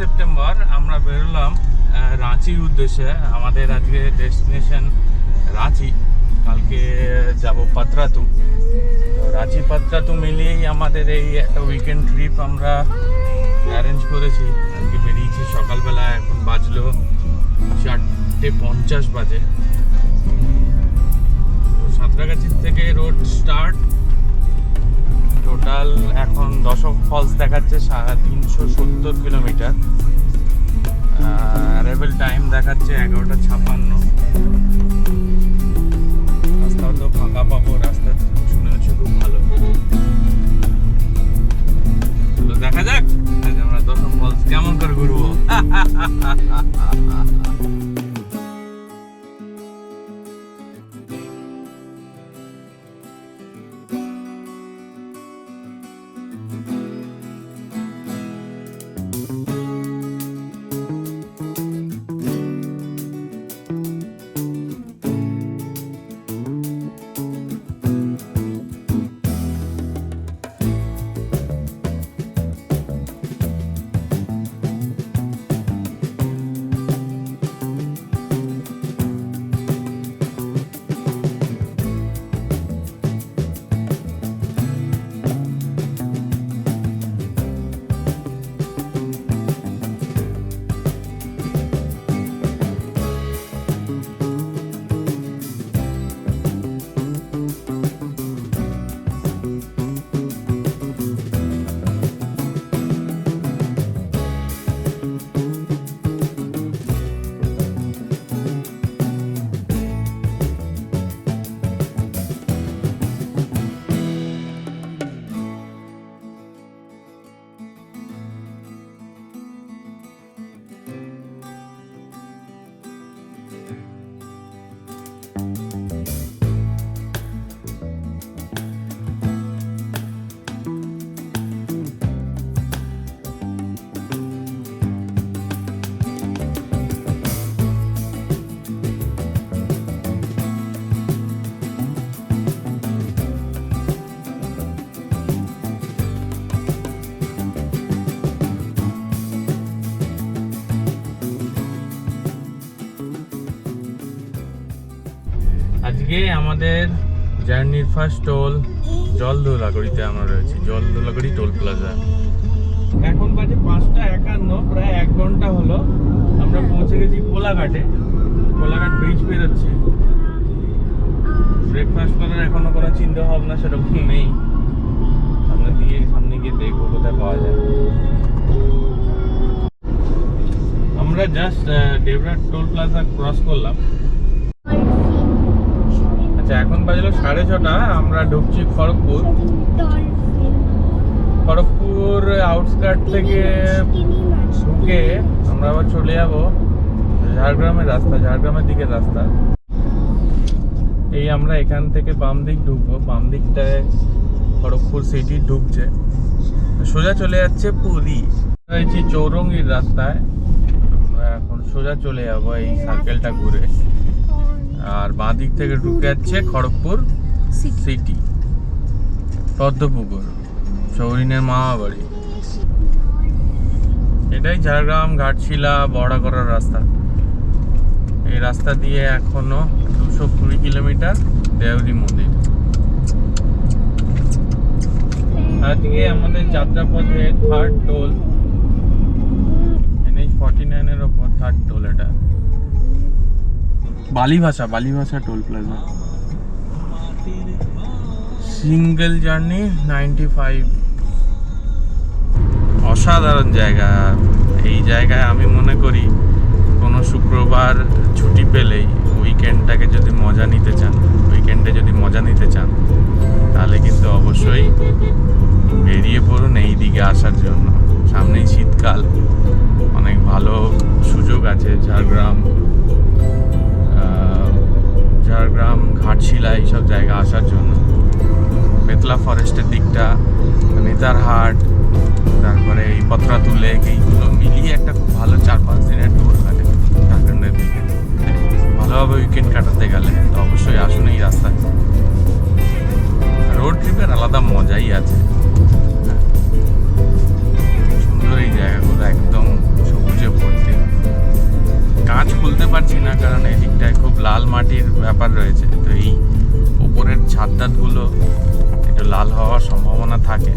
September আমরা বেরোলাম রাঁচির উদ্দেশ্যে। আমাদের আজকে ডেস্টিনেশন রাঁচি, কালকে যাব পাতরাতু। তো রাঁচি পাতরাতু মিলিয়েই আমাদের এই একটা উইকেন্ড ট্রিপ আমরা অ্যারেঞ্জ করেছি। আজকে বেরিয়েছি সকালবেলা, এখন বাজলো 4:50 বাজে। তো সাঁতরাগাছির থেকে রোড স্টার্ট। টোটাল এখন দশক ফলস দেখাচ্ছে 370 কিলোমিটার। অ্যারাইভেল টাইম দেখাচ্ছে 11:56। রাস্তাও তো ফাঁকা পাবো, রাস্তা শুনে হচ্ছে খুব ভালো। তো দেখা যাক আমরা দশক ফলস কেমন করে ঘুরবো। আজকে আমাদের জার্নির ফার্স্ট টোল জলদোলাগড়িতে আমরা রয়েছি, জলদোলাগড়ি টোল প্লাজা। এখন বাজে 5:51, প্রায় 1 ঘন্টা হলো আমরা পৌঁছে গেছি কোলাঘাটে। কোলাঘাট ব্রিজ পেরোচ্ছি। ব্রেকফাস্ট করার এখনো কোনো চিন্তা ভাবনা সেরকম নেই। সামনে গিয়ে দেখবো কোথায় পাওয়া যায়। আমরা just Debra toll plaza cross করলাম। আচ্ছা, এখন বাজলো 6:30। আমরা ঢুকছি খড়গপুর। খড়গপুর আউটস্কার্ট থেকে ঢুকে আমরা আবার চলে যাব ঝাড়গ্রামের রাস্তা, ঝাড়গ্রামের দিকের রাস্তা। এই আমরা এখান থেকে বাম দিক ঢুকবো, বাম দিকটায় খড়গপুর সিটি ঢুকছে, সোজা চলে যাচ্ছে পুরী। রয়েছি চৌরঙ্গির রাস্তায়, আমরা এখন সোজা চলে যাবো এই সার্কেলটা ঘুরে। আর বাঁ দিক থেকে ঢুকে যাচ্ছে খড়গপুর সিটি, পদ্মপুকুর, চৌরিনের মামা বাড়ি। এটাই ঝাড়গ্রাম ঘাটশিলা বড়া করার রাস্তা। এই রাস্তা দিয়ে এখনো 220 কিলোমিটার দেওরি মন্দির। আজকে আমাদের যাত্রাপথে থার্ড টোল, NH-49 এর ওপর থার্ড টোল। এটা বালিভাষা টোল প্লাজা। Single journey 95। অসাধারণ জায়গা। এই জায়গায় আমি মনে করি কোনো শুক্রবার ছুটি পেলেই উইকেন্ডে যদি মজা নিতে চান তাহলে কিন্তু অবশ্যই বেরিয়ে পড়ুন এই দিকে আসার জন্য। সামনেই শীতকাল, অনেক ভালো সুযোগ আছে ঝাড়গ্রাম ঘাটশিলা এইসব জায়গা আসার জন্য। বেতলা ফরেস্টের দিকটা, নেতারহাট, তারপরে এই পাতরাতু লেক, এইগুলো মিলিয়ে একটা খুব ভালো 4-5 দিনের ট্যুর কাটে ঝাড়খণ্ডের দিকে। ভালোভাবে উইকেন্ড কাটাতে গেলে তো অবশ্যই আসুন এই রাস্তায়। রোড ট্রিপের আলাদা মজাই আছে। সুন্দর এই জায়গাগুলো, একদম পারছি না, কারণ এই দিকটায় খুব লাল মাটির ব্যাপার রয়েছে, তো এই উপরের ছাদগুলো একটু লাল হওয়ার সম্ভাবনা থাকে।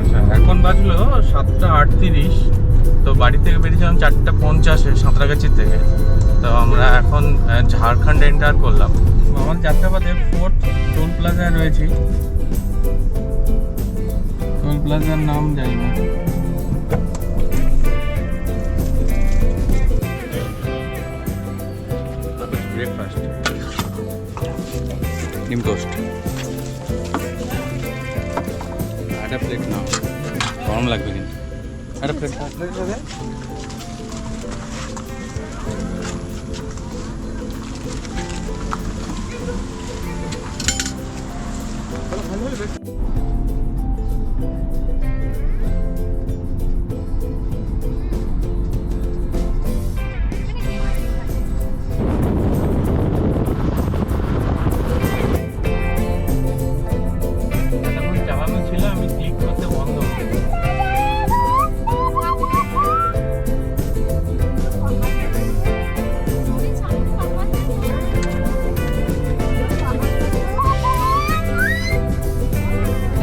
আচ্ছা, এখন বাজলো 7:38। তো বাড়ি থেকে বেরিয়েছিলাম 4:50-এ সাঁতরাগাছি থেকে। তো আমরা এখন ঝাড়খণ্ড এন্টার করলাম। আমার যাত্রাপথে ফোর্ট টোল প্লাজায় রয়েছি। টোল প্লাজার নাম জানি না। ব্রেকফাস্ট ডিম টোস্ট, একটা প্লেট নাও, গরম লাগবে কিন্তু। একটা প্লেট হবে। চালানো ছিল, আমি ক্লিক করতে বন্ধ করে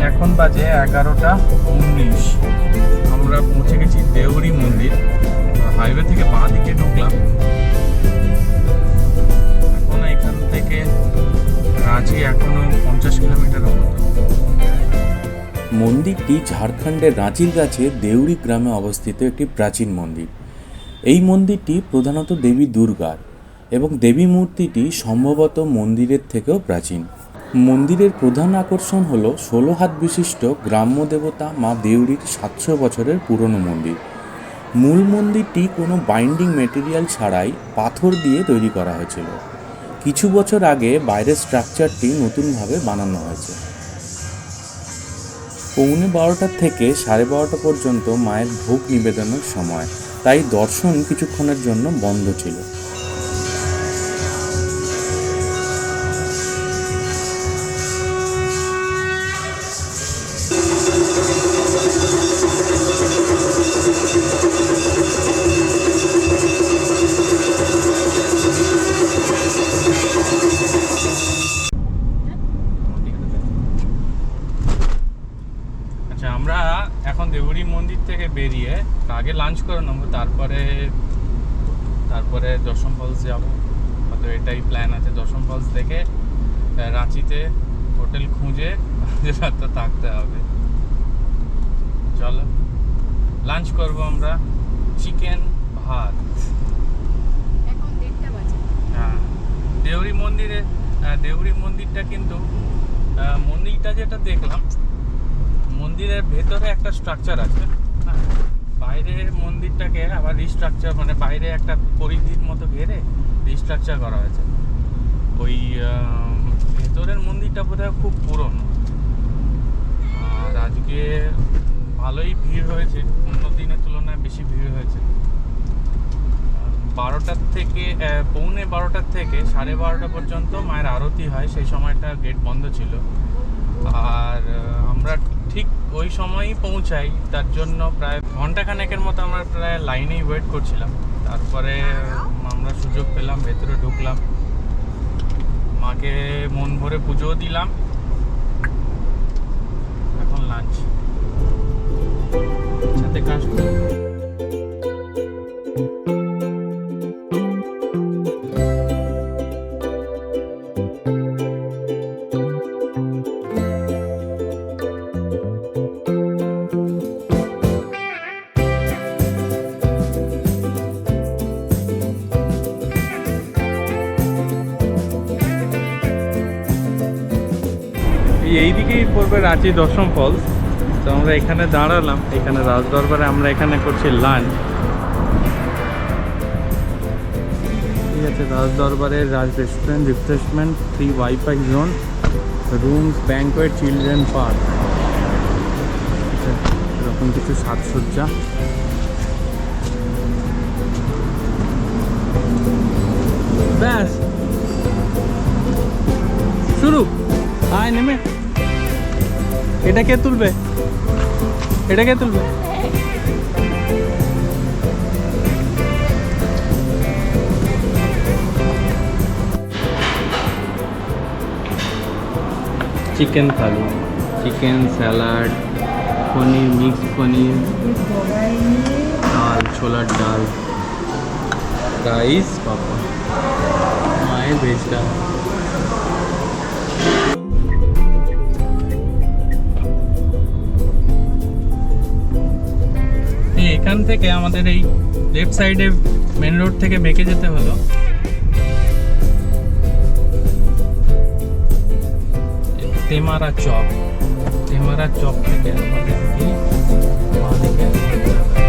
এখন বাজে 11:19। আমরা পৌঁছে গেছি দেউরি মন্দির। হাইওয়ে থেকে বাঁ দিকে ঢুকলাম। এখন এখান থেকে রাঁচি এখনো 50 কিলোমিটারের মতো। মন্দিরটি ঝাড়খণ্ডের রাঁচির কাছে দেউরি গ্রামে অবস্থিত একটি প্রাচীন মন্দির। এই মন্দিরটি প্রধানত দেবী দুর্গার এবং দেবী মূর্তিটি সম্ভবত মন্দিরের থেকেও প্রাচীন। মন্দিরের প্রধান আকর্ষণ হল 16 হাত বিশিষ্ট গ্রাম্য দেবতা মা দেউরির 700 বছরের পুরনো মন্দির। মূল মন্দিরটি কোনো বাইন্ডিং মেটেরিয়াল ছাড়াই পাথর দিয়ে তৈরি করা হয়েছিল। কিছু বছর আগে বাইরের স্ট্রাকচারটি নতুনভাবে বানানো হয়েছে। 11:15 থেকে 12:30 পর্যন্ত মায়ের ভোগ নিবেদনের সময়, তাই দর্শন কিছুক্ষণের জন্য বন্ধ ছিল। আচ্ছা, আমরা এখন দেউরি মন্দির থেকে বেরিয়ে আগে লাঞ্চ করে নেবো, তারপরে দশম ফলস যাবো। হয়তো এটাই প্ল্যান আছে। দশম ফলস দেখে রাঁচিতে হোটেল খুঁজে রাতটা থাকতে হবে। চলো লাঞ্চ করবো আমরা। চিকেন ভাত। হ্যাঁ, দেউরি মন্দিরটা কিন্তু মন্দিরটা যেটা দেখলাম, মন্দিরের ভেতরে একটা স্ট্রাকচার আছে। হ্যাঁ, বাইরের মন্দিরটাকে আবার রিস্ট্রাকচার, মানে বাইরে একটা পরিধির মতো ঘেরে রিস্ট্রাকচার করা হয়েছে। ওই ভেতরের মন্দিরটা বোধহয় খুব পুরনো। আর আজকে ভালোই ভিড় হয়েছে, অন্য দিনের তুলনায় বেশি ভিড় হয়েছে। 12টার থেকে 11:15 থেকে 12:30 পর্যন্ত মায়ের আরতি হয়। সেই সময়টা গেট বন্ধ ছিল। আর আমরা ঠিক ওই সময়ই পৌঁছাই, তার জন্য প্রায় ঘন্টাখানেকের মতো আমরা প্রায় লাইনেই ওয়েট করছিলাম। তারপরে আমরা সুযোগ পেলাম, ভেতরে ঢুকলাম, মাকে মন ভরে পুজোও দিলাম। এখন লাঞ্চ সাথে কাজ করি। এইদিকেই পড়বে রাঁচি দশম ফলস। তো আমরা এখানে দাঁড়ালাম, এখানে রাজদরবারে আমরা এখানে করছি লাঞ্চ। ঠিক আছে, রাজদরবারের Raj restaurant, refreshment, free wifi zone, rooms, banquet, children park, এরকম কিছু সাজসজ্জা। ব্যাস শুরু। আয় নেমে। এটা কে তুলবে? চিকেন থালি, চিকেন স্যালাড, পনির, মিক্সড পনির, ডাল, ছোলার ডাল, রাইস, পাপড়, মায়ের ভেজ ডাল। এখান থেকে আমাদের এই লেফট সাইডে মেন রোড থেকে বেঁকে যেতে হলো তেমারা চক। তেমারা চক থেকে আমাদেরকে বাঁ দিকে যেতে হবে।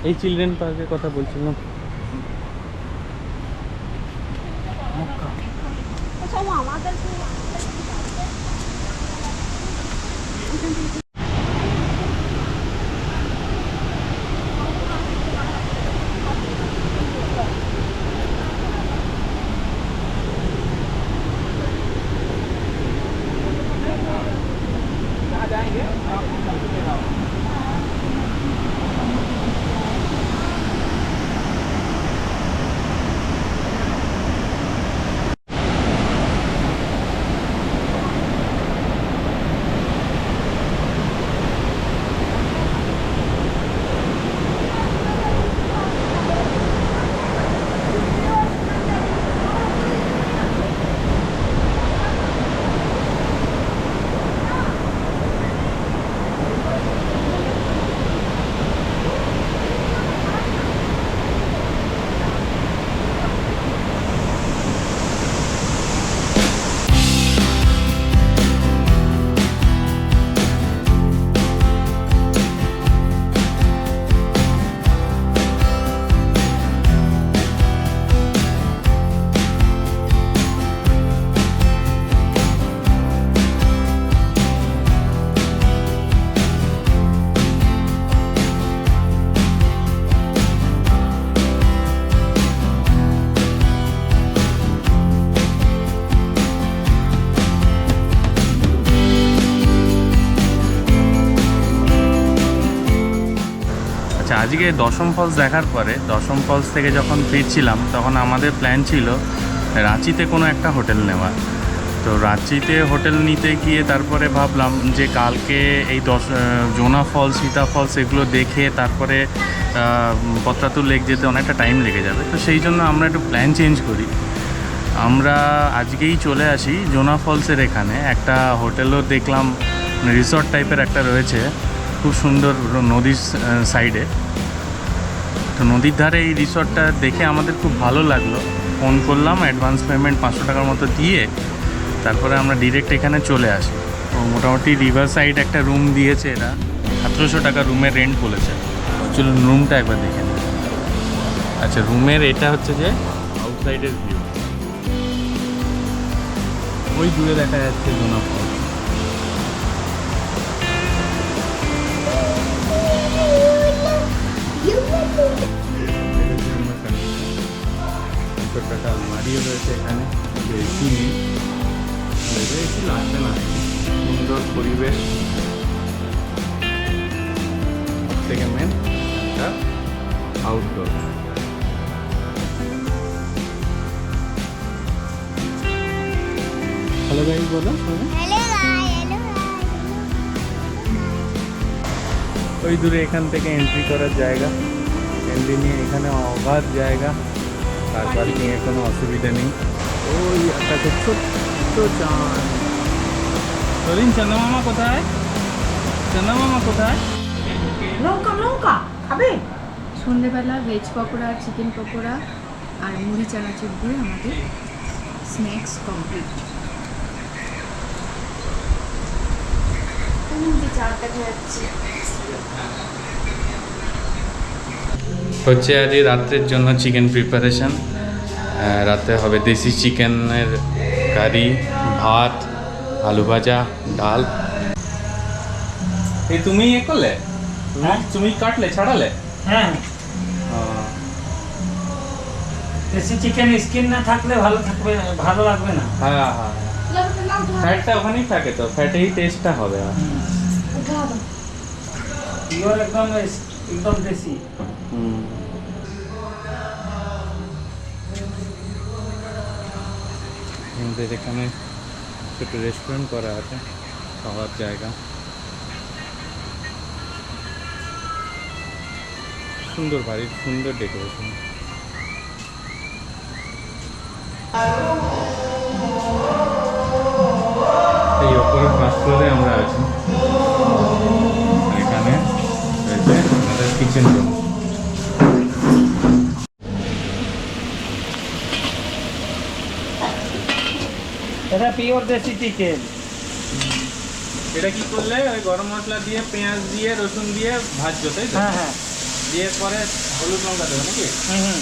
এই চিলড্রেন পার্কের কথা বলছিলাম। আজকে দশম ফলস দেখার পরে, দশম ফলস থেকে যখন ফিরছিলাম তখন আমাদের প্ল্যান ছিল রাঁচিতে কোনো একটা হোটেল নেওয়া। তো রাঁচিতে হোটেল নিতে গিয়ে তারপরে ভাবলাম যে কালকে এই জোনা ফলস, সীতা ফলস এগুলো দেখে তারপরে পত্রাতুর লেক যেতে অনেকটা টাইম লেগে যাবে। তো সেই জন্য আমরা একটু প্ল্যান চেঞ্জ করি, আমরা আজকেই চলে আসি জোনা ফলসের এখানে। একটা হোটেলও দেখলাম, রিসর্ট টাইপের একটা রয়েছে, খুব সুন্দর নদীর সাইডে। তো নদীর ধারে এই রিসর্টটা দেখে আমাদের খুব ভালো লাগলো। ফোন করলাম, অ্যাডভান্স পেমেন্ট 500 টাকার মতো দিয়ে তারপরে আমরা ডিরেক্ট এখানে চলে আসি। তো মোটামুটি রিভার সাইড একটা রুম দিয়েছে এরা, 1700 টাকা রুমের রেন্ট বলেছে। চলুন রুমটা একবার দেখে নিই। আচ্ছা, রুমের এটা হচ্ছে যে আউটসাইডের ভিউ, ওই দূরে দেখা যাচ্ছে জোনা ফলস। টাকা আলমারিও রয়েছে এখানে, এসি নেই, এসি লাগবে না। সুন্দর পরিবেশ, থেকে মেন একটা আউটডোর। হ্যালো গাইস বলো। ওই দূরে এখান থেকে এন্ট্রি করার জায়গা, এন্ট্রি নিয়ে এখানে অগাধ জায়গা, কার পার্কিংয়ের কোনো অসুবিধা নেই। ওই আকাশে ছোট্ট চাঁদ। ধরিন চন্দ্রমামা কোথায়? চন্দ্রমামা কোথায়? লঙ্কা লঙ্কা খাবে? সন্ধ্যেবেলা ভেজ পকোড়া, চিকেন পকোড়া আর মুড়ি চানাচুর দিয়ে আমাদের স্ন্যাক্স কমপ্লিট। চার দেখা যাচ্ছে। হচ্ছে আজ এই রাত্রের জন্য চিকেন প্রিপারেশন। রাতে হবে দেশি চিকেনের কারি, ভাত, আলু ভাজা, ডাল। এই তুমি এ করলে, তুমি কাটলে, ছাড়ালে? হ্যাঁ, দেশি চিকেন স্কিন না থাকলে ভালো থাকবে, ভালো লাগবে না। হ্যাঁ হ্যাঁ, ফ্যাটটা ওখানেই থাকে, তো ফ্যাটেই টেস্টটা হবে। পিওর একদম একদম দেশি। আমাদের এখানে ছোটো রেস্টুরেন্ট করা আছে, খাওয়ার জায়গা, সুন্দর বাড়ির সুন্দর ডেকোরেশন। এই ওপরে ফার্স্ট ফ্লোরে আমরা আছি, এখানে রয়েছে আমাদের কিচেন রুম। এটা পিওর দেশি চিকেন। এটা কি করলে ওই গরম মশলা দিয়ে, পেঁয়াজ দিয়ে, রসুন দিয়ে ভাজছো, তাই তো? হ্যাঁ হ্যাঁ, দিয়ে পরে হলুদ লঙ্কা দেবে নাকি? হুম।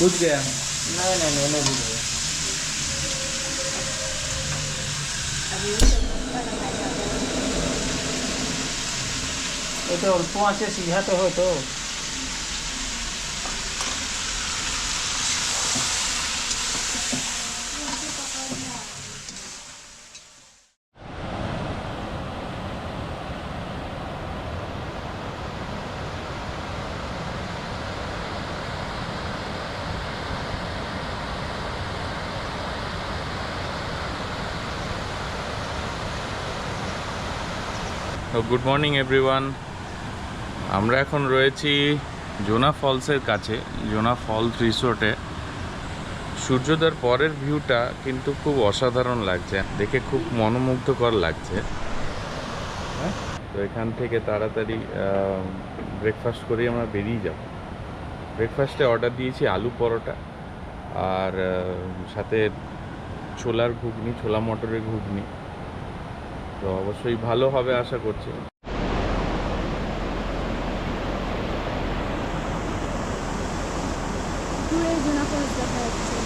বুঝ গেয়া। না না না না, বুঝবে। এটা অল্প আছে, সিঝাতে হয় তো। Good morning everyone. আমরা এখন রয়েছি জোনা ফলসের কাছে, জোনা ফলস রিসোর্টে। সূর্যোদয়ের পরের ভিউটা কিন্তু খুব অসাধারণ লাগছে, দেখে খুব মনোমুগ্ধকর লাগছে। হ্যাঁ, তো এখান থেকে তাড়াতাড়ি ব্রেকফাস্ট করে আমরা বেরিয়ে যাব। ব্রেকফাস্টে অর্ডার দিয়েছি আলু পরোটা আর সাথে ছোলার ঘুগনি, ছোলা মটরের ঘুগনি। তো অবশ্যই ভালো হবে আশা করছি। দূরে জোনা ফলস দেখা যাচ্ছে।